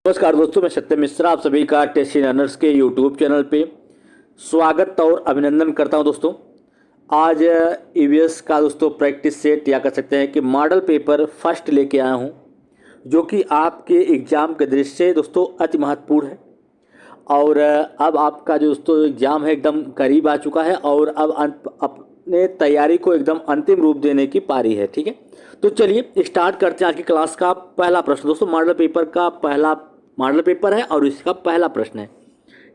नमस्कार दोस्तों, मैं सत्यम मिश्रा आप सभी का टेस्ट लर्नर्स के यूट्यूब चैनल पे स्वागत और अभिनंदन करता हूं। दोस्तों आज ईवीएस का दोस्तों प्रैक्टिस सेट या कह सकते हैं कि मॉडल पेपर फर्स्ट लेके आया हूं, जो कि आपके एग्ज़ाम के दृष्टि से दोस्तों अति महत्वपूर्ण है। और अब आपका जो दोस्तों एग्ज़ाम है एकदम करीब आ चुका है और अब अपने तैयारी को एकदम अंतिम रूप देने की पारी है। ठीक है, तो चलिए स्टार्ट करते हैं आज की क्लास का पहला प्रश्न। दोस्तों मॉडल पेपर का पहला मॉडल पेपर है और इसका पहला प्रश्न है।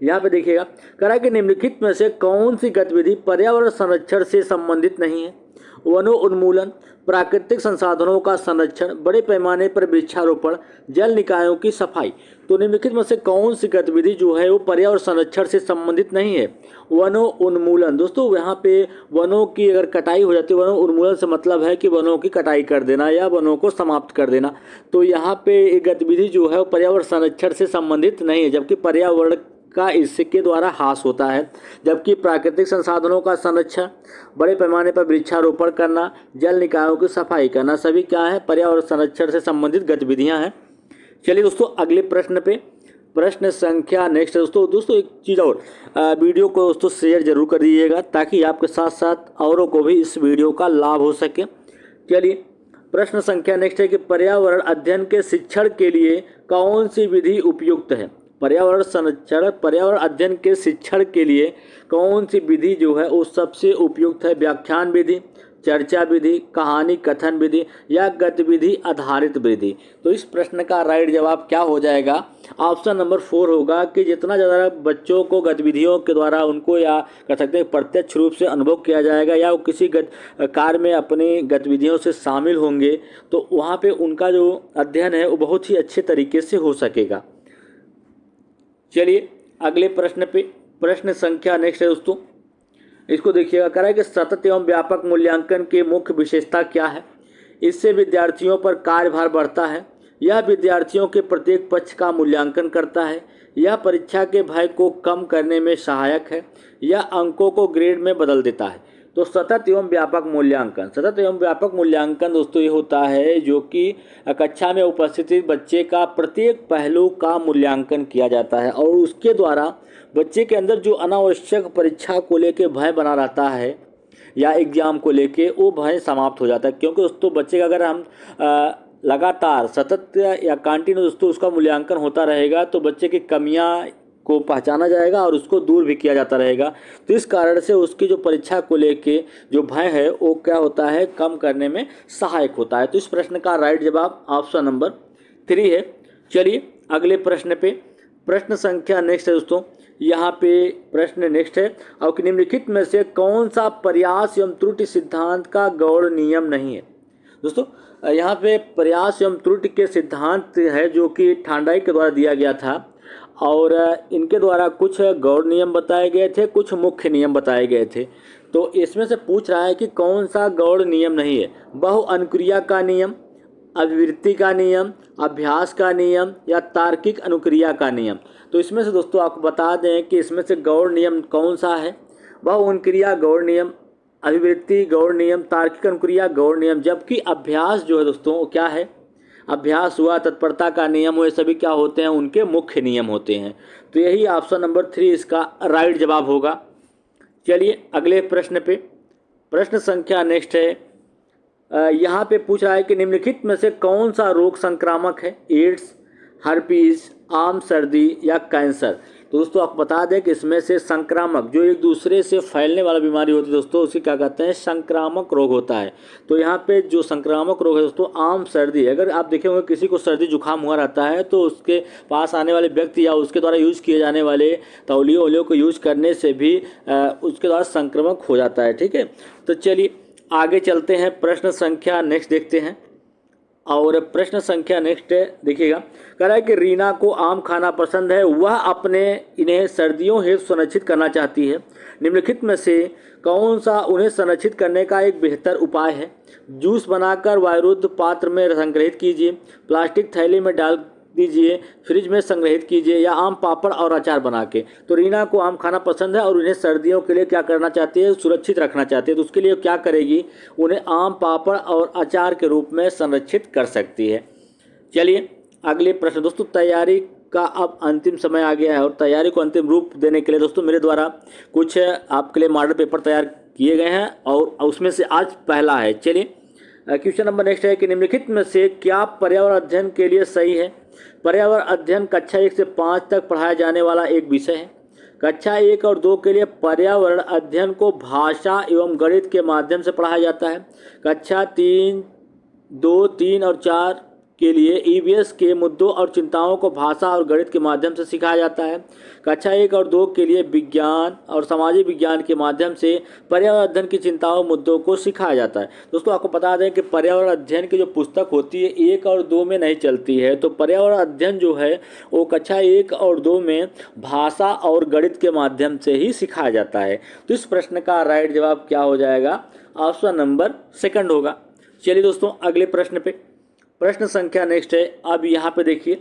यहाँ पे देखिएगा, कह रहा है कि निम्नलिखित में से कौन सी गतिविधि पर्यावरण संरक्षण से संबंधित नहीं है। वनों उन्मूलन, प्राकृतिक संसाधनों का संरक्षण, बड़े पैमाने पर वृक्षारोपण, जल निकायों की सफाई। तो निम्नलिखित में से कौन सी गतिविधि जो है वो पर्यावरण संरक्षण से संबंधित नहीं है। वनों उन्मूलन, दोस्तों यहाँ पे वनों की अगर कटाई हो जाती है, वनों उन्मूलन से मतलब है कि वनों की कटाई कर देना या वनों को समाप्त कर देना। तो यहाँ पे एक गतिविधि जो है वो पर्यावरण संरक्षण से संबंधित नहीं है, जबकि पर्यावरण का इसके द्वारा हास होता है। जबकि प्राकृतिक संसाधनों का संरक्षण, बड़े पैमाने पर वृक्षारोपण करना, जल निकायों की सफाई करना, सभी क्या है, पर्यावरण संरक्षण से संबंधित गतिविधियां हैं। चलिए दोस्तों अगले प्रश्न पे, प्रश्न संख्या नेक्स्ट है। दोस्तों एक चीज़ और, वीडियो को दोस्तों शेयर जरूर कर दीजिएगा ताकि आपके साथ साथ औरों को भी इस वीडियो का लाभ हो सके। चलिए प्रश्न संख्या नेक्स्ट है कि पर्यावरण अध्ययन के शिक्षण के लिए कौन सी विधि उपयुक्त है। पर्यावरण संरक्षण, पर्यावरण अध्ययन के शिक्षण के लिए कौन सी विधि जो है वो सबसे उपयुक्त है। व्याख्यान विधि, चर्चा विधि, कहानी कथन विधि या गतिविधि आधारित विधि। तो इस प्रश्न का राइट जवाब क्या हो जाएगा, ऑप्शन नंबर 4 होगा कि जितना ज़्यादा बच्चों को गतिविधियों के द्वारा उनको या कह सकते हैं प्रत्यक्ष रूप से अनुभव किया जाएगा या वो किसी कार्य में अपनी गतिविधियों से शामिल होंगे तो वहाँ पे उनका जो अध्ययन है वो बहुत ही अच्छे तरीके से हो सकेगा। चलिए अगले प्रश्न पे, प्रश्न संख्या नेक्स्ट है दोस्तों, इसको देखिएगा। कह रहा है कि सतत एवं व्यापक मूल्यांकन की मुख्य विशेषता क्या है। इससे विद्यार्थियों पर कार्यभार बढ़ता है, यह विद्यार्थियों के प्रत्येक पक्ष का मूल्यांकन करता है, यह परीक्षा के भय को कम करने में सहायक है, यह अंकों को ग्रेड में बदल देता है। तो सतत एवं व्यापक मूल्यांकन, सतत एवं व्यापक मूल्यांकन दोस्तों ये होता है जो कि कक्षा में उपस्थित बच्चे का प्रत्येक पहलू का मूल्यांकन किया जाता है और उसके द्वारा बच्चे के अंदर जो अनावश्यक परीक्षा को लेके भय बना रहता है या एग्जाम को लेके वो भय समाप्त हो जाता है। क्योंकि दोस्तों बच्चे का अगर हम लगातार सतत या कंटिन्यू दोस्तों उसका मूल्यांकन होता रहेगा तो बच्चे की कमियां को पहचाना जाएगा और उसको दूर भी किया जाता रहेगा। तो इस कारण से उसकी जो परीक्षा को लेके जो भय है वो क्या होता है, कम करने में सहायक होता है। तो इस प्रश्न का राइट जवाब ऑप्शन नंबर 3 है। चलिए अगले प्रश्न पे, प्रश्न संख्या नेक्स्ट है दोस्तों, यहाँ पे प्रश्न नेक्स्ट है और निम्नलिखित में से कौन सा प्रयास एवं त्रुटि सिद्धांत का गौड़ नियम नहीं है। दोस्तों यहाँ पे प्रयास एवं त्रुटि के सिद्धांत है जो कि थांडाई के द्वारा दिया गया था और इनके द्वारा कुछ गौड़ नियम बताए गए थे, कुछ मुख्य नियम बताए गए थे। तो इसमें से पूछ रहा है कि कौन सा गौड़ नियम नहीं है। बहु अनुक्रिया का नियम, अभिवृत्ति का नियम, अभ्यास का नियम या तार्किक अनुक्रिया का नियम। तो इसमें से दोस्तों आपको बता दें कि इसमें से गौड़ नियम कौन सा है। बहु अनुक्रिया गौड़ नियम, अभिवृत्ति गौड़ नियम, तार्किक अनुक्रिया गौड़ नियम। जबकि अभ्यास जो है दोस्तों वो क्या है, अभ्यास हुआ, तत्परता का नियम हुए, सभी क्या होते हैं, उनके मुख्य नियम होते हैं। तो यही ऑप्शन नंबर 3 इसका राइट जवाब होगा। चलिए अगले प्रश्न पे, प्रश्न संख्या नेक्स्ट है। यहाँ पे पूछ रहा है कि निम्नलिखित में से कौन सा रोग संक्रामक है। एड्स, हर्पीज, आम सर्दी या कैंसर। तो दोस्तों आप बता दें कि इसमें से संक्रामक जो एक दूसरे से फैलने वाला बीमारी होती है दोस्तों उसे क्या कहते हैं, संक्रामक रोग होता है। तो यहाँ पे जो संक्रामक रोग है दोस्तों आम सर्दी है। अगर आप देखे होंगे किसी को सर्दी जुकाम हुआ रहता है तो उसके पास आने वाले व्यक्ति या उसके द्वारा यूज किए जाने वाले तौलियों वोलियों को यूज करने से भी उसके द्वारा संक्रमक हो जाता है। ठीक है, तो चलिए आगे चलते हैं, प्रश्न संख्या नेक्स्ट देखते हैं। और प्रश्न संख्या नेक्स्ट देखिएगा, कह रहा है कि रीना को आम खाना पसंद है, वह अपने इन्हें सर्दियों हेतु संरक्षित करना चाहती है। निम्नलिखित में से कौन सा उन्हें संरक्षित करने का एक बेहतर उपाय है। जूस बनाकर वायुरुद्ध पात्र में संग्रहित कीजिए, प्लास्टिक थैली में डाल दीजिए, फ्रिज में संग्रहित कीजिए या आम पापड़ और अचार बना के। तो रीना को आम खाना पसंद है और उन्हें सर्दियों के लिए क्या करना चाहती है, सुरक्षित रखना चाहती है। तो उसके लिए क्या करेगी, उन्हें आम पापड़ और अचार के रूप में संरक्षित कर सकती है। चलिए अगले प्रश्न दोस्तों, तैयारी का अब अंतिम समय आ गया है और तैयारी को अंतिम रूप देने के लिए दोस्तों मेरे द्वारा कुछ आपके लिए मॉडल पेपर तैयार किए गए हैं और उसमें से आज पहला है। चलिए क्वेश्चन नंबर नेक्स्ट है कि निम्नलिखित में से क्या पर्यावरण अध्ययन के लिए सही है। पर्यावरण अध्ययन कक्षा 1 से 5 तक पढ़ाया जाने वाला एक विषय है। कक्षा 1 और 2 के लिए पर्यावरण अध्ययन को भाषा एवं गणित के माध्यम से पढ़ाया जाता है। कक्षा 2, 3 और 4 के लिए ईवीएस के मुद्दों और चिंताओं को भाषा और गणित के माध्यम से सिखाया जाता है। कक्षा 1 और 2 के लिए विज्ञान और सामाजिक विज्ञान के माध्यम से पर्यावरण अध्ययन की चिंताओं मुद्दों को सिखाया जाता है। दोस्तों आपको बता दें कि पर्यावरण अध्ययन की जो पुस्तक होती है 1 और 2 में नहीं चलती है, तो पर्यावरण अध्ययन जो है वो कक्षा 1 और 2 में भाषा और गणित के माध्यम से ही सिखाया जाता है। तो इस प्रश्न का राइट जवाब क्या हो जाएगा? ऑप्शन नंबर 2 होगा। चलिए दोस्तों अगले प्रश्न पे, प्रश्न संख्या नेक्स्ट है। अब यहाँ पे देखिए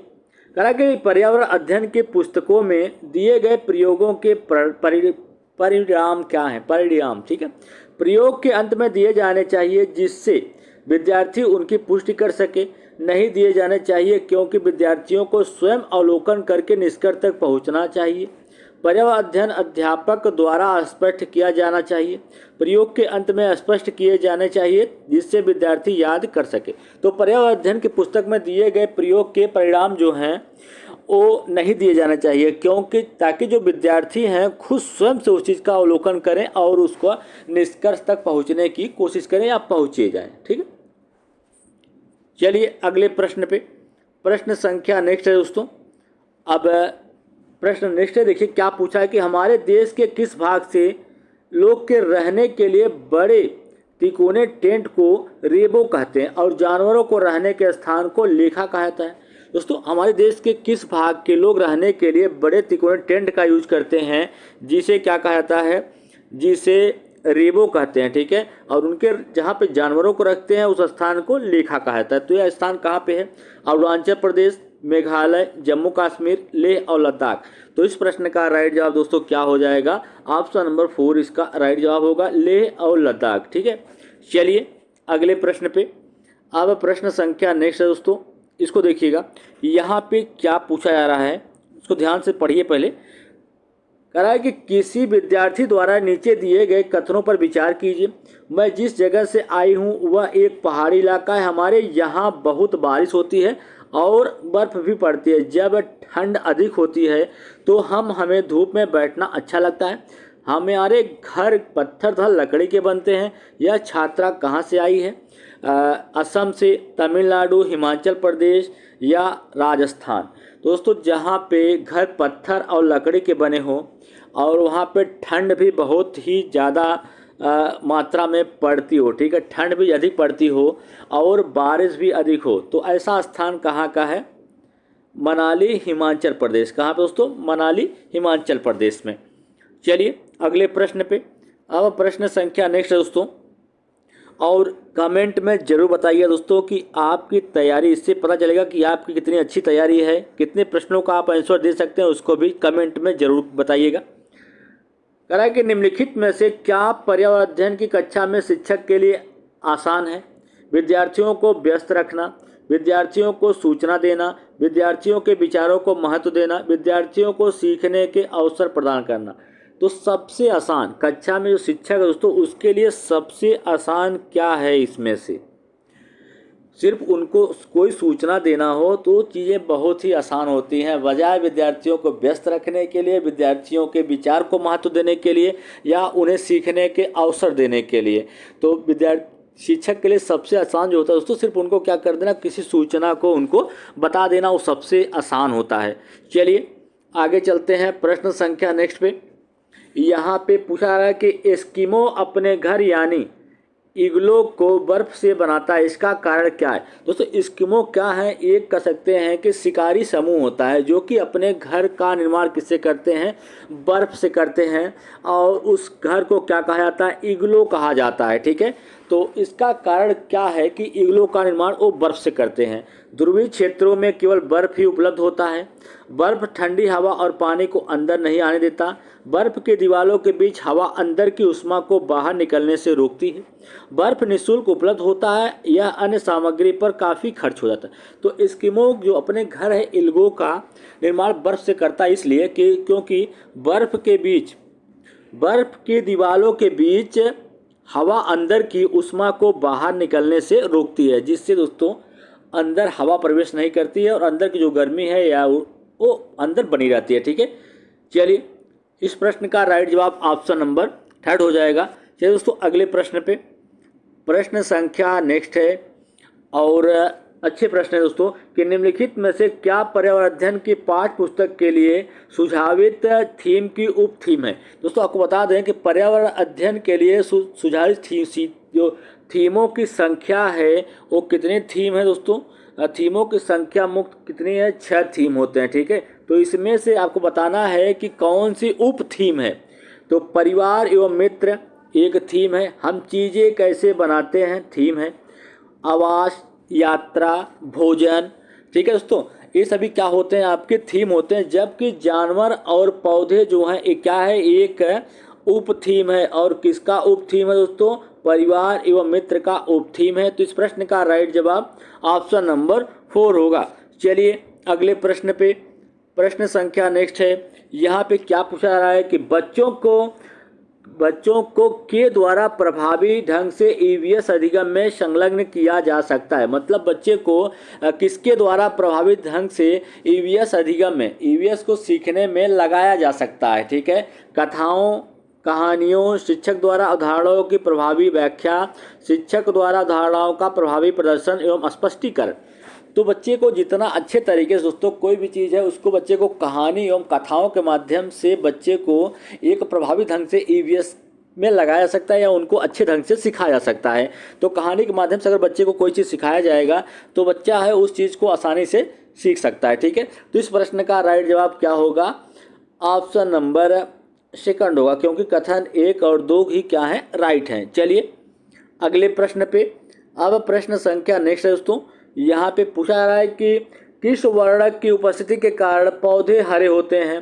कहा कि पर्यावरण अध्ययन के पुस्तकों में दिए गए प्रयोगों के परिणाम क्या हैं? परिणाम, ठीक है, प्रयोग के अंत में दिए जाने चाहिए जिससे विद्यार्थी उनकी पुष्टि कर सके, नहीं दिए जाने चाहिए क्योंकि विद्यार्थियों को स्वयं अवलोकन करके निष्कर्ष तक पहुंचना चाहिए। पर्यावरण अध्ययन अध्यापक द्वारा स्पष्ट किया जाना चाहिए, प्रयोग के अंत में स्पष्ट किए जाने चाहिए जिससे विद्यार्थी याद कर सके। तो पर्यावरण अध्ययन की पुस्तक में दिए गए प्रयोग के परिणाम जो हैं वो नहीं दिए जाने चाहिए, क्योंकि ताकि जो विद्यार्थी हैं खुद स्वयं से उस चीज़ का अवलोकन करें और उसको निष्कर्ष तक पहुँचने की कोशिश करें या पहुँचे जाएँ। ठीक है, चलिए अगले प्रश्न पे, प्रश्न संख्या नेक्स्ट है दोस्तों। अब प्रश्न नेक्स्ट है, देखिए क्या पूछा है कि हमारे देश के किस भाग से लोग के रहने के लिए बड़े तिकोने टेंट को रेबो कहते हैं और जानवरों को रहने के स्थान को लेखा कहता है। दोस्तों हमारे देश के किस भाग के लोग रहने के लिए बड़े तिकोने टेंट का यूज करते हैं, जिसे क्या कहता है? जिसे रेबो कहते हैं। ठीक है, और उनके जहाँ पे जानवरों को रखते हैं उस स्थान को लेखा कहता है। तो यह स्थान कहाँ पे है? अरुणाचल प्रदेश, मेघालय, जम्मू कश्मीर, लेह और लद्दाख। तो इस प्रश्न का राइट जवाब दोस्तों क्या हो जाएगा? ऑप्शन नंबर 4 इसका राइट जवाब होगा, लेह और लद्दाख। ठीक है, चलिए अगले प्रश्न पे। अब प्रश्न संख्या नेक्स्ट है दोस्तों, इसको देखिएगा यहाँ पे क्या पूछा जा रहा है, इसको ध्यान से पढ़िए। पहले कह रहा है कि किसी विद्यार्थी द्वारा नीचे दिए गए कथनों पर विचार कीजिए। मैं जिस जगह से आई हूँ वह एक पहाड़ी इलाका है। हमारे यहाँ बहुत बारिश होती है और बर्फ़ भी पड़ती है। जब ठंड अधिक होती है तो हमें धूप में बैठना अच्छा लगता है। हमारे घर पत्थर तथा लकड़ी के बनते हैं। यह छात्रा कहाँ से आई है? असम से, तमिलनाडु, हिमाचल प्रदेश या राजस्थान। दोस्तों जहाँ पे घर पत्थर और लकड़ी के बने हों और वहाँ पे ठंड भी बहुत ही ज़्यादा मात्रा में पड़ती हो, ठीक है, ठंड भी अधिक पड़ती हो और बारिश भी अधिक हो, तो ऐसा स्थान कहाँ का है? मनाली, हिमाचल प्रदेश। कहाँ पे दोस्तों? मनाली, हिमाचल प्रदेश में। चलिए अगले प्रश्न पे। अब प्रश्न संख्या नेक्स्ट है दोस्तों, और कमेंट में ज़रूर बताइए दोस्तों कि आपकी तैयारी, इससे पता चलेगा कि आपकी कितनी अच्छी तैयारी है। कितने प्रश्नों का आप आंसर दे सकते हैं उसको भी कमेंट में ज़रूर बताइएगा। कह रहा है कि निम्नलिखित में से क्या पर्यावरण अध्ययन की कक्षा में शिक्षक के लिए आसान है? विद्यार्थियों को व्यस्त रखना, विद्यार्थियों को सूचना देना, विद्यार्थियों के विचारों को महत्व देना, विद्यार्थियों को सीखने के अवसर प्रदान करना। तो सबसे आसान कक्षा में जो शिक्षक है दोस्तों उसके लिए सबसे आसान क्या है? इसमें से सिर्फ उनको कोई सूचना देना हो तो चीज़ें बहुत ही आसान होती हैं, बजाय विद्यार्थियों को व्यस्त रखने के लिए, विद्यार्थियों के विचार को महत्व देने के लिए या उन्हें सीखने के अवसर देने के लिए। तो शिक्षक के लिए सबसे आसान जो होता है दोस्तों, सिर्फ उनको क्या कर देना, किसी सूचना को उनको बता देना, वो सबसे आसान होता है। चलिए आगे चलते हैं प्रश्न संख्या नेक्स्ट पे। यहाँ पे पूछा रहा है कि एस्किमो अपने घर यानी इग्लो को बर्फ़ से बनाता है, इसका कारण क्या है? दोस्तों एस्किमो क्या है? एक कह सकते हैं कि शिकारी समूह होता है जो कि अपने घर का निर्माण किससे करते हैं? बर्फ़ से करते हैं, और उस घर को क्या कहा जाता है? इग्लो कहा जाता है। ठीक है, तो इसका कारण क्या है कि इग्लो का निर्माण वो बर्फ़ से करते हैं? ध्रुवीय क्षेत्रों में केवल बर्फ ही उपलब्ध होता है। बर्फ ठंडी हवा और पानी को अंदर नहीं आने देता। बर्फ की दीवारों के बीच हवा अंदर की ऊष्मा को बाहर निकलने से रोकती है। बर्फ निःशुल्क उपलब्ध होता है, यह अन्य सामग्री पर काफ़ी खर्च हो जाता है। तो एस्किमो जो अपने घर है इल्गो का निर्माण बर्फ से करता है, इसलिए कि क्योंकि बर्फ की दीवारों के बीच हवा अंदर की ऊष्मा को बाहर निकलने से रोकती है, जिससे दोस्तों अंदर हवा प्रवेश नहीं करती है और अंदर की जो गर्मी है या वो अंदर बनी रहती है। ठीक है, चलिए इस प्रश्न का राइट जवाब ऑप्शन नंबर 3 हो जाएगा। चलिए दोस्तों अगले प्रश्न पे, प्रश्न संख्या नेक्स्ट है और अच्छे प्रश्न है दोस्तों कि निम्नलिखित में से क्या पर्यावरण अध्ययन की पाठ्य पुस्तक के लिए सुझावित थीम की उप थीम है। दोस्तों आपको बता दें कि पर्यावरण अध्ययन के लिए सुझावित जो थीमों की संख्या है वो कितनी थीम है दोस्तों, थीमों की संख्या मुक्त कितनी है, 6 थीम होते हैं। ठीक है, तो इसमें से आपको बताना है कि कौन सी उप थीम है। तो परिवार एवं मित्र एक थीम है, हम चीज़ें कैसे बनाते हैं थीम है, आवास, यात्रा, भोजन। ठीक है दोस्तों, ये सभी क्या होते हैं आपके थीम होते हैं, जबकि जानवर और पौधे जो हैं ये क्या है, एक उप थीम है। और किसका उप थीम है दोस्तों, परिवार एवं मित्र का उप थीम है। तो इस प्रश्न का राइट जवाब ऑप्शन नंबर 4 होगा। चलिए अगले प्रश्न पे, प्रश्न संख्या नेक्स्ट है। यहाँ पे क्या पूछा जा रहा है कि बच्चों को के द्वारा प्रभावी ढंग से ईवीएस अधिगम में संलग्न किया जा सकता है। मतलब बच्चे को किसके द्वारा प्रभावी ढंग से ईवीएस अधिगम में, ईवीएस को सीखने में लगाया जा सकता है। ठीक है, कथाओं, कहानियों, शिक्षक द्वारा उदाहरणों की प्रभावी व्याख्या, शिक्षक द्वारा उदाहरणों का प्रभावी प्रदर्शन एवं स्पष्टीकरण। तो बच्चे को जितना अच्छे तरीके से दोस्तों कोई भी चीज़ है उसको बच्चे को कहानी एवं कथाओं के माध्यम से बच्चे को एक प्रभावी ढंग से ईवीएस में लगाया जा सकता है या उनको अच्छे ढंग से सिखाया जा सकता है। तो कहानी के माध्यम से अगर बच्चे को कोई चीज़ सिखाया जाएगा तो बच्चा है उस चीज़ को आसानी से सीख सकता है। ठीक है, तो इस प्रश्न का राइट जवाब क्या होगा, ऑप्शन नंबर 2 होगा, क्योंकि कथन 1 और 2 ही क्या है, राइट हैं। चलिए अगले प्रश्न पे, अब प्रश्न संख्या नेक्स्ट है दोस्तों। यहाँ पे पूछा जा रहा है कि किस वर्णक की उपस्थिति के कारण पौधे हरे होते हैं,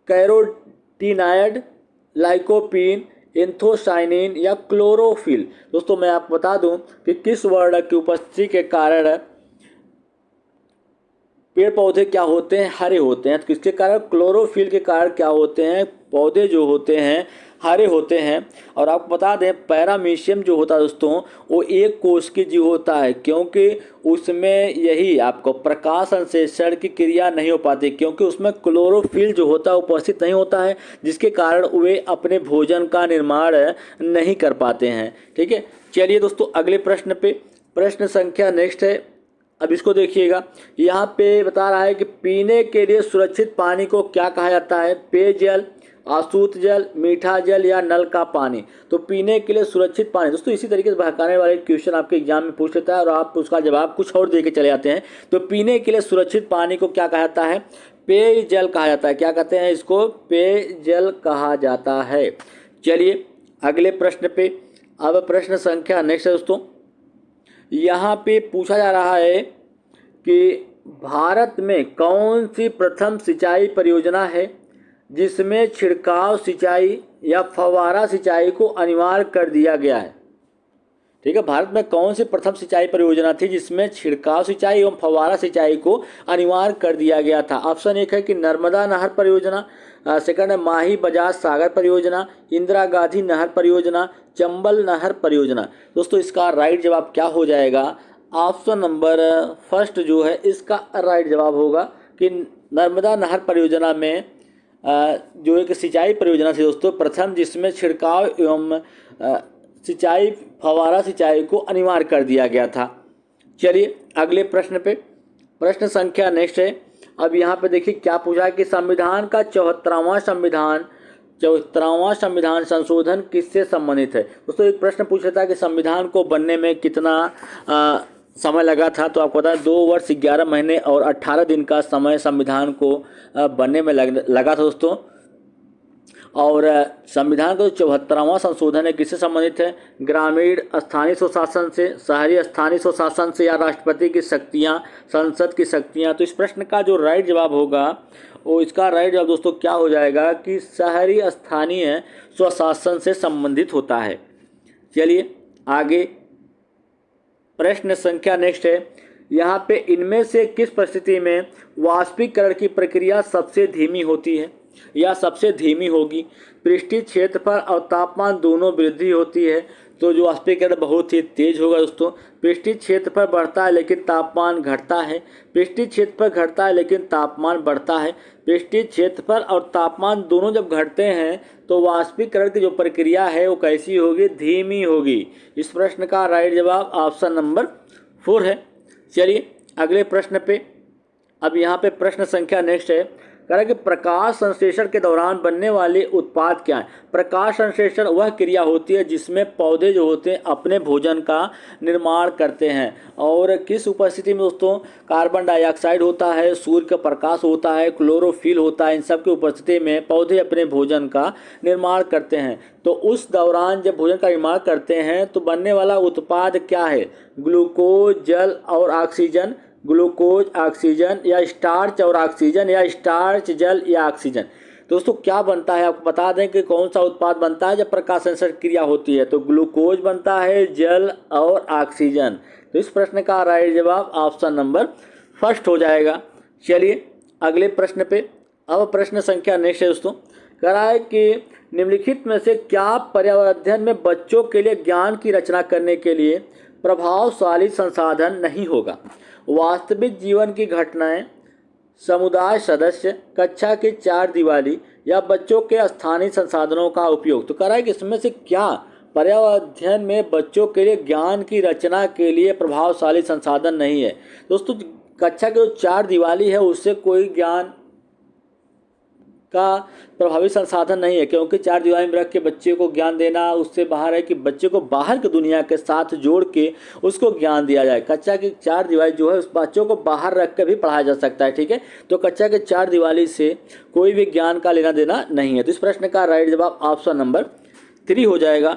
कैरोटीनाइड, लाइकोपीन, एंथोसाइनिन या क्लोरोफिल। दोस्तों मैं आपको बता दूं कि किस वर्णक की उपस्थिति के कारण पेड़ पौधे क्या होते हैं, हरे होते हैं। तो किसके कारण, क्लोरोफिल के कारण क्या होते हैं, पौधे जो होते हैं हरे होते हैं। और आपको बता दें पैरामीशियम जो होता है दोस्तों वो एक कोश की जीव होता है, क्योंकि उसमें यही आपको प्रकाश संश्लेषण की क्रिया नहीं हो पाती, क्योंकि उसमें क्लोरोफिल जो होता है उपस्थित नहीं होता है, जिसके कारण वे अपने भोजन का निर्माण नहीं कर पाते हैं। ठीक है, चलिए दोस्तों अगले प्रश्न पे, प्रश्न संख्या नेक्स्ट है। अब इसको देखिएगा, यहाँ पे बता रहा है कि पीने के लिए सुरक्षित पानी को क्या कहा जाता है, पेयजल, आशुद्ध जल, मीठा जल या नल का पानी। तो पीने के लिए सुरक्षित पानी दोस्तों इसी तरीके से बहकाने वाले क्वेश्चन आपके एग्जाम में पूछ लेता है और आप उसका जवाब कुछ और दे के चले जाते हैं। तो पीने के लिए सुरक्षित पानी को क्या कहा जाता है, पेयजल कहा जाता है। क्या कहते हैं इसको, पेयजल कहा जाता है। चलिए अगले प्रश्न पे, अब प्रश्न संख्या नेक्स्ट है दोस्तों। यहाँ पे पूछा जा रहा है कि भारत में कौन सी प्रथम सिंचाई परियोजना है जिसमें छिड़काव सिंचाई या फव्वारा सिंचाई को अनिवार्य कर दिया गया है। ठीक है, भारत में कौन सी प्रथम सिंचाई परियोजना थी जिसमें छिड़काव सिंचाई एवं फव्वारा सिंचाई को अनिवार्य कर दिया गया था। ऑप्शन 1 है कि नर्मदा नहर परियोजना, सेकंड है माही बजाज सागर परियोजना, इंदिरा गांधी नहर परियोजना, चंबल नहर परियोजना। दोस्तों इसका राइट जवाब क्या हो जाएगा, ऑप्शन नंबर 1 जो है इसका राइट जवाब होगा कि नर्मदा नहर परियोजना में जो एक सिंचाई परियोजना थी दोस्तों प्रथम, जिसमें छिड़काव एवं सिंचाई फव्वारा सिंचाई को अनिवार्य कर दिया गया था। चलिए अगले प्रश्न पे, प्रश्न संख्या नेक्स्ट है। अब यहाँ पे देखिए क्या पूछा है कि संविधान का 74वां संविधान संशोधन किससे संबंधित है। दोस्तों एक प्रश्न पूछ रहा था कि संविधान को बनने में कितना समय लगा था। तो आपको पता है 2 वर्ष 11 महीने और 18 दिन का समय संविधान को बनने में लगा था दोस्तों। और संविधान का जो 74वां संशोधन है किससे संबंधित है? ग्रामीण स्थानीय स्वशासन से, शहरी स्थानीय स्वशासन से, या राष्ट्रपति की शक्तियां, संसद की शक्तियां। तो इस प्रश्न का जो राइट जवाब होगा वो, इसका राइट जवाब दोस्तों क्या हो जाएगा कि शहरी स्थानीय स्वशासन से संबंधित होता है। चलिए आगे प्रश्न संख्या नेक्स्ट है, यहाँ पे इनमें से किस परिस्थिति में वाष्पीकरण की प्रक्रिया सबसे धीमी होती है या सबसे धीमी होगी? पृष्ठीय क्षेत्रफल और तापमान दोनों वृद्धि होती है तो जो वाष्पीकरण बहुत ही तेज होगा दोस्तों। पृष्ठीय क्षेत्रफल बढ़ता है लेकिन तापमान घटता है, पृष्ठीय क्षेत्रफल घटता है लेकिन तापमान बढ़ता है। पृष्ठीय क्षेत्रफल और तापमान दोनों जब घटते हैं तो वाष्पीकरण की जो प्रक्रिया है वो कैसी होगी? धीमी होगी। इस प्रश्न का राइट जवाब ऑप्शन नंबर 4 है। चलिए अगले प्रश्न पे, अब यहाँ पे प्रश्न संख्या नेक्स्ट है, कह रहा है कि प्रकाश संश्लेषण के दौरान बनने वाले उत्पाद क्या है? प्रकाश संश्लेषण वह क्रिया होती है जिसमें पौधे जो होते हैं अपने भोजन का निर्माण करते हैं। और किस उपस्थिति में दोस्तों? कार्बन डाइऑक्साइड होता है, सूर्य का प्रकाश होता है, क्लोरोफिल होता है, इन सब की उपस्थिति में पौधे अपने भोजन का निर्माण करते हैं। तो उस दौरान जब भोजन का निर्माण करते हैं तो बनने वाला उत्पाद क्या है? ग्लूकोज, जल और ऑक्सीजन, ग्लूकोज, ऑक्सीजन, या स्टार्च और ऑक्सीजन, या स्टार्च, जल या ऑक्सीजन। दोस्तों क्या बनता है आपको बता दें कि कौन सा उत्पाद बनता है जब प्रकाश संश्लेषण क्रिया होती है? तो ग्लूकोज बनता है, जल और ऑक्सीजन। तो इस प्रश्न का राइट जवाब ऑप्शन नंबर 1 हो जाएगा। चलिए अगले प्रश्न पे, अब प्रश्न संख्या नेक्स्ट है दोस्तों, कह रहा है कि निम्नलिखित में से क्या पर्यावरण अध्ययन में बच्चों के लिए ज्ञान की रचना करने के लिए प्रभावशाली संसाधन नहीं होगा? वास्तविक जीवन की घटनाएं, समुदाय सदस्य, कक्षा की चार दीवारी, या बच्चों के स्थानीय संसाधनों का उपयोग। तो कह रहा है कि इसमें से क्या पर्यावरण अध्ययन में बच्चों के लिए ज्ञान की रचना के लिए प्रभावशाली संसाधन नहीं है? दोस्तों कक्षा की जो चार दीवारी है उससे कोई ज्ञान का प्रभावी संसाधन नहीं है, क्योंकि चार दीवारी में रख के बच्चे को ज्ञान देना उससे बाहर है कि बच्चे को बाहर की दुनिया के साथ जोड़ के उसको ज्ञान दिया जाए। कक्षा की चार दीवारी जो है उस बच्चों को बाहर रख कर भी पढ़ाया जा सकता है, ठीक है। तो कक्षा के चार दीवारी से कोई भी ज्ञान का लेना देना नहीं है। तो इस प्रश्न का राइट जवाब ऑप्शन नंबर 3 हो जाएगा।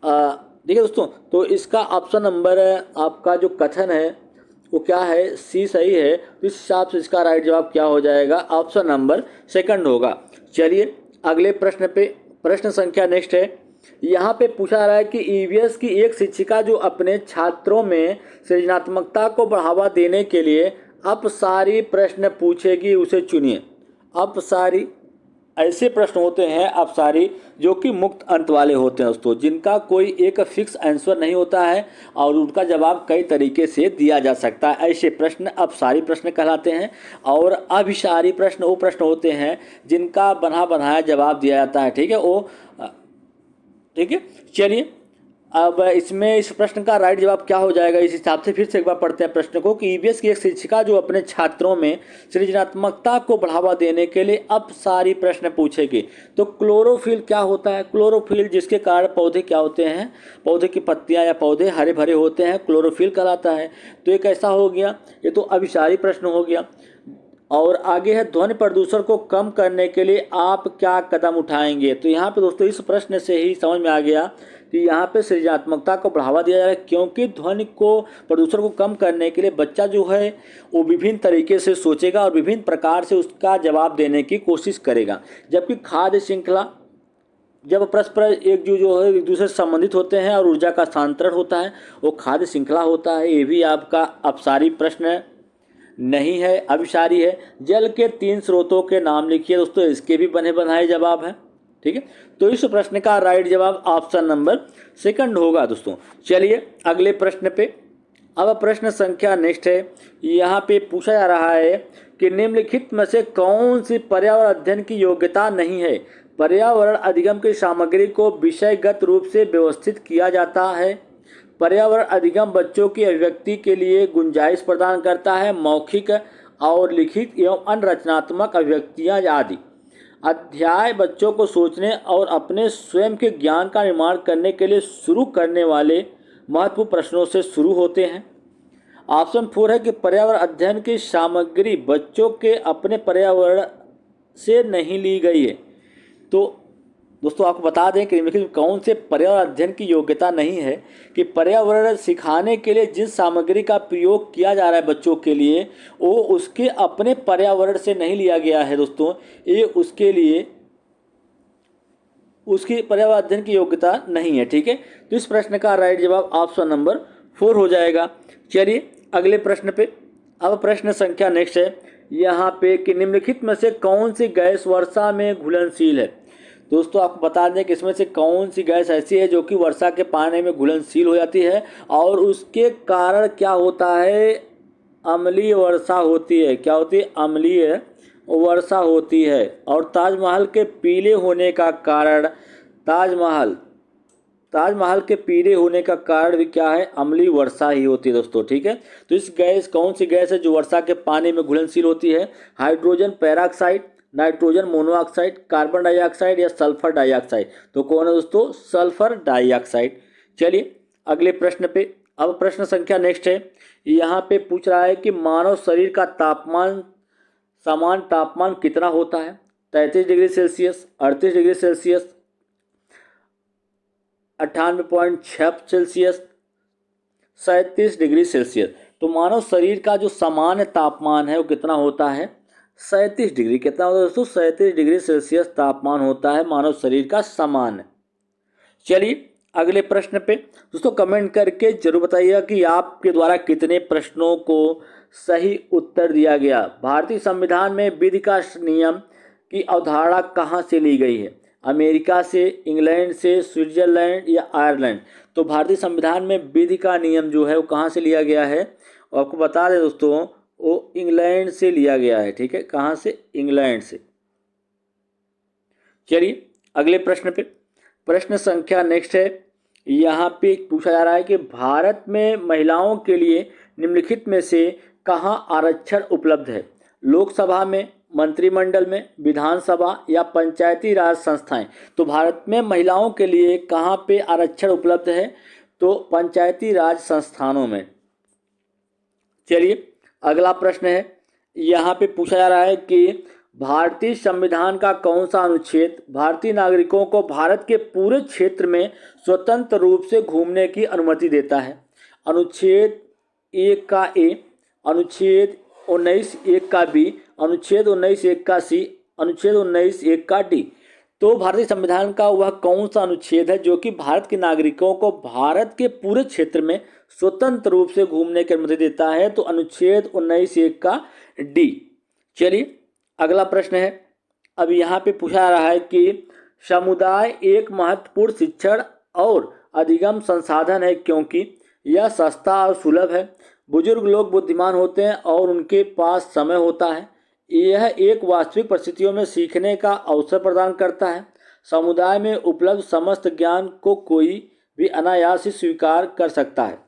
देखिए दोस्तों, तो इसका ऑप्शन नंबर आपका जो कथन है वो क्या है? सी सही है। तो इस हिसाब से इसका राइट जवाब क्या हो जाएगा? ऑप्शन नंबर 2 होगा। चलिए अगले प्रश्न पे, प्रश्न संख्या नेक्स्ट है, यहाँ पे पूछा जा रहा है कि ईवीएस की एक शिक्षिका जो अपने छात्रों में सृजनात्मकता को बढ़ावा देने के लिए अपसारी प्रश्न पूछेगी, उसे चुनिए। अपसारी ऐसे प्रश्न होते हैं अपसारी जो कि मुक्त अंत वाले होते हैं दोस्तों, जिनका कोई एक फिक्स आंसर नहीं होता है और उनका जवाब कई तरीके से दिया जा सकता है। ऐसे प्रश्न अपसारी प्रश्न कहलाते हैं। और अभिसारी प्रश्न वो प्रश्न होते हैं जिनका बना बनाया जवाब दिया जाता है, ठीक है। वो ठीक है। चलिए अब इसमें इस प्रश्न का राइट जवाब क्या हो जाएगा? इस हिसाब से फिर से एक बार पढ़ते हैं प्रश्न को कि ईवीएस की एक शिक्षिका जो अपने छात्रों में सृजनात्मकता को बढ़ावा देने के लिए अपसारी प्रश्न पूछेगी। तो क्लोरोफिल क्या होता है? क्लोरोफिल जिसके कारण पौधे क्या होते हैं, पौधे की पत्तियां या पौधे हरे भरे होते हैं, क्लोरोफिल कहलाता है। तो ये कैसा हो गया? ये तो अभिसारी प्रश्न हो गया। और आगे है ध्वनि प्रदूषण को कम करने के लिए आप क्या कदम उठाएंगे? तो यहाँ पे दोस्तों इस प्रश्न से ही समझ में आ गया कि यहाँ पे सृजनात्मकता को बढ़ावा दिया जा रहा है, क्योंकि ध्वनि को प्रदूषण को कम करने के लिए बच्चा जो है वो विभिन्न तरीके से सोचेगा और विभिन्न प्रकार से उसका जवाब देने की कोशिश करेगा। जबकि खाद्य श्रृंखला, जब परस्पर जो है एक दूसरे से संबंधित होते हैं और ऊर्जा का स्थानांतरण होता है, वो खाद्य श्रृंखला होता है। ये भी आपका अपसारी प्रश्न नहीं है, अभिसारी है। जल के 3 स्रोतों के नाम लिखिए दोस्तों, इसके भी बने बनाए जवाब हैं, ठीक है। तो इस प्रश्न का राइट जवाब ऑप्शन नंबर 2 होगा दोस्तों। चलिए अगले प्रश्न पे, अब प्रश्न संख्या नेक्स्ट है। यहाँ पे पूछा जा रहा है कि निम्नलिखित में से कौन सी पर्यावरण अध्ययन की योग्यता नहीं है? पर्यावरण अधिगम की सामग्री को विषयगत रूप से व्यवस्थित किया जाता है। पर्यावरण अधिगम बच्चों की अभिव्यक्ति के लिए गुंजाइश प्रदान करता है। मौखिक और लिखित एवं अन्य रचनात्मक अभिव्यक्तियाँ आदि। अध्याय बच्चों को सोचने और अपने स्वयं के ज्ञान का निर्माण करने के लिए शुरू करने वाले महत्वपूर्ण प्रश्नों से शुरू होते हैं। ऑप्शन 4 है कि पर्यावरण अध्ययन की सामग्री बच्चों के अपने पर्यावरण से नहीं ली गई है। तो दोस्तों आपको बता दें कि निम्नलिखित में कौन से पर्यावरण अध्ययन की योग्यता नहीं है कि पर्यावरण सिखाने के लिए जिस सामग्री का प्रयोग किया जा रहा है बच्चों के लिए वो उसके अपने पर्यावरण से नहीं लिया गया है। दोस्तों ये उसके लिए उसकी पर्यावरण अध्ययन की योग्यता नहीं है। ठीक है, तो इस प्रश्न का राइट जवाब ऑप्शन नंबर 4 हो जाएगा। चलिए अगले प्रश्न पे। अब प्रश्न संख्या नेक्स्ट है यहाँ पे कि निम्नलिखित में से कौन सी गैस वर्षा में घुलनशील है। दोस्तों आपको बता दें कि इसमें से कौन सी गैस ऐसी है जो कि वर्षा के पानी में घुलनशील हो जाती है और उसके कारण क्या होता है, अम्लीय वर्षा होती है। क्या होती है, अम्लीय वर्षा होती है। और ताजमहल के पीले होने का कारण, ताजमहल के पीले होने का कारण भी क्या है, अम्लीय वर्षा ही होती है दोस्तों। ठीक है, तो इस गैस कौन सी गैस है जो वर्षा के पानी में घुलनशील होती है, hydrogen peroxide, nitrogen monoxide, carbon dioxide या सल्फर डाइऑक्साइड। तो कौन है दोस्तों, सल्फर डाइऑक्साइड। चलिए अगले प्रश्न पे। अब प्रश्न संख्या नेक्स्ट है यहाँ पे पूछ रहा है कि मानव शरीर का तापमान, सामान्य तापमान कितना होता है। 33 degree Celsius, 38 degree Celsius, 98.6 Celsius, 37 degree Celsius. तो मानव शरीर का जो सामान्य तापमान है वो कितना होता है, 37 डिग्री। कितना होता है दोस्तों, 37 डिग्री सेल्सियस तापमान होता है मानव शरीर का सामान्य। चलिए अगले प्रश्न पे। दोस्तों कमेंट करके जरूर बताइएगा कि आपके द्वारा कितने प्रश्नों को सही उत्तर दिया गया। भारतीय संविधान में विधि का नियम की अवधारणा कहाँ से ली गई है, अमेरिका से, इंग्लैंड से, स्विट्जरलैंड या आयरलैंड। तो भारतीय संविधान में विधि का नियम जो है वो कहाँ से लिया गया है, और आपको बता दें दोस्तों वो इंग्लैंड से लिया गया है। ठीक है, कहाँ से, इंग्लैंड से। चलिए अगले प्रश्न पे। प्रश्न संख्या नेक्स्ट है यहाँ पे पूछा जा रहा है कि भारत में महिलाओं के लिए निम्नलिखित में से कहाँ आरक्षण उपलब्ध है, लोकसभा में, मंत्रिमंडल में, विधानसभा या पंचायती राज संस्थाएं। तो भारत में महिलाओं के लिए कहाँ पे आरक्षण उपलब्ध है, तो पंचायती राज संस्थानों में। चलिए अगला प्रश्न है यहाँ पे पूछा जा रहा है कि भारतीय संविधान का कौन सा अनुच्छेद भारतीय नागरिकों को भारत के पूरे क्षेत्र में स्वतंत्र रूप से घूमने की अनुमति देता है। अनुच्छेद 1 का ए, अनुच्छेद 19(1) का बी, अनुच्छेद 19(1) का सी, अनुच्छेद 19(1) का डी। तो भारतीय संविधान का वह कौन सा अनुच्छेद है जो कि भारत के नागरिकों को भारत के पूरे क्षेत्र में स्वतंत्र रूप से घूमने की अनुमति देता है, तो अनुच्छेद 19(1) का डी। चलिए अगला प्रश्न है। अब यहाँ पे पूछा जा रहा है कि समुदाय एक महत्वपूर्ण शिक्षण और अधिगम संसाधन है क्योंकि यह सस्ता और सुलभ है, बुजुर्ग लोग बुद्धिमान होते हैं और उनके पास समय होता है, यह एक वास्तविक परिस्थितियों में सीखने का अवसर प्रदान करता है, समुदाय में उपलब्ध समस्त ज्ञान को कोई भी अनायास ही स्वीकार कर सकता है।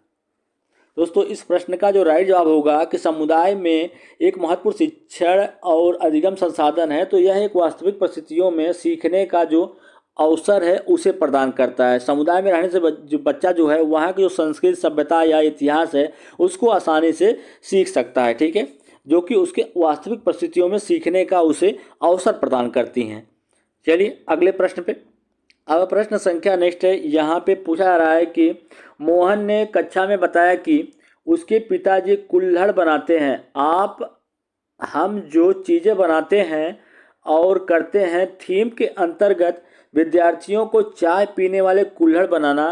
दोस्तों इस प्रश्न का जो राइट जवाब होगा कि समुदाय में एक महत्वपूर्ण शिक्षण और अधिगम संसाधन है, तो यह एक वास्तविक परिस्थितियों में सीखने का जो अवसर है उसे प्रदान करता है। समुदाय में रहने से जो बच्चा जो है वहाँ की जो संस्कृति, सभ्यता या इतिहास है उसको आसानी से सीख सकता है। ठीक है, जो कि उसके वास्तविक परिस्थितियों में सीखने का उसे अवसर प्रदान करती हैं। चलिए अगले प्रश्न पे। अब प्रश्न संख्या नेक्स्ट है यहाँ पे पूछा जा रहा है कि मोहन ने कक्षा में बताया कि उसके पिताजी कुल्हड़ बनाते हैं। हम जो चीज़ें बनाते हैं और करते हैं थीम के अंतर्गत विद्यार्थियों को चाय पीने वाले कुल्हड़ बनाना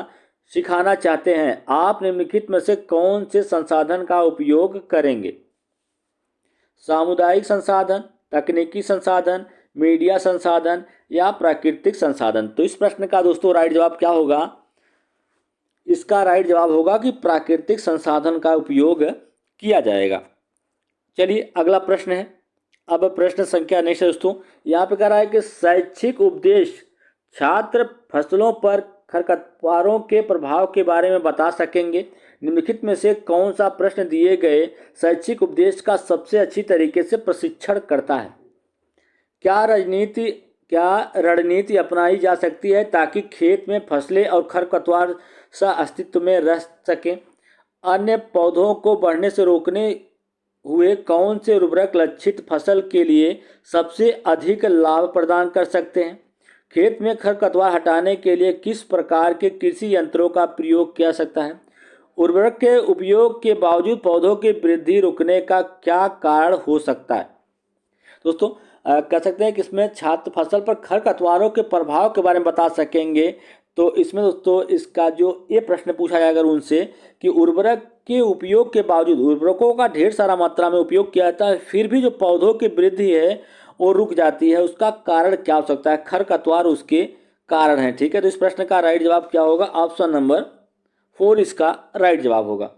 सिखाना चाहते हैं। आप निम्नलिखित में से कौन से संसाधन का उपयोग करेंगे, सामुदायिक संसाधन, तकनीकी संसाधन, मीडिया संसाधन या प्राकृतिक संसाधन। तो इस प्रश्न का दोस्तों राइट जवाब क्या होगा, इसका राइट जवाब होगा कि प्राकृतिक संसाधन का उपयोग किया जाएगा। चलिए अगला प्रश्न है। अब प्रश्न संख्या नेक्स्ट है दोस्तों, यहाँ पे कह रहा है कि शैक्षिक उपदेश छात्र फसलों पर खरपतवारों के प्रभाव के बारे में बता सकेंगे। निम्नलिखित में से कौन सा प्रश्न दिए गए शैक्षिक उपदेश का सबसे अच्छी तरीके से प्रशिक्षण करता है। क्या रणनीति अपनाई जा सकती है ताकि खेत में फसलें और खरपतवार सह अस्तित्व में रह सकें। अन्य पौधों को बढ़ने से रोकने हुए कौन से उर्वरक लक्षित फसल के लिए सबसे अधिक लाभ प्रदान कर सकते हैं। खेत में खरपतवार हटाने के लिए किस प्रकार के कृषि यंत्रों का प्रयोग किया जा सकता है? उर्वरक के उपयोग के बावजूद पौधों की वृद्धि रुकने का क्या कारण हो सकता है? दोस्तों कह सकते हैं कि इसमें छात्र फसल पर खरपतवारों के प्रभाव के बारे में बता सकेंगे। तो इसमें दोस्तों इसका जो ये प्रश्न पूछा जाएगा उनसे कि उर्वरक के उपयोग के बावजूद उर्वरकों का ढेर सारा मात्रा में उपयोग किया जाता है, फिर भी जो पौधों की वृद्धि है वो रुक जाती है, उसका कारण क्या हो सकता है? खरपतवार उसके कारण है। ठीक है, तो इस प्रश्न का राइट जवाब क्या होगा? ऑप्शन नंबर 4 इसका राइट जवाब होगा।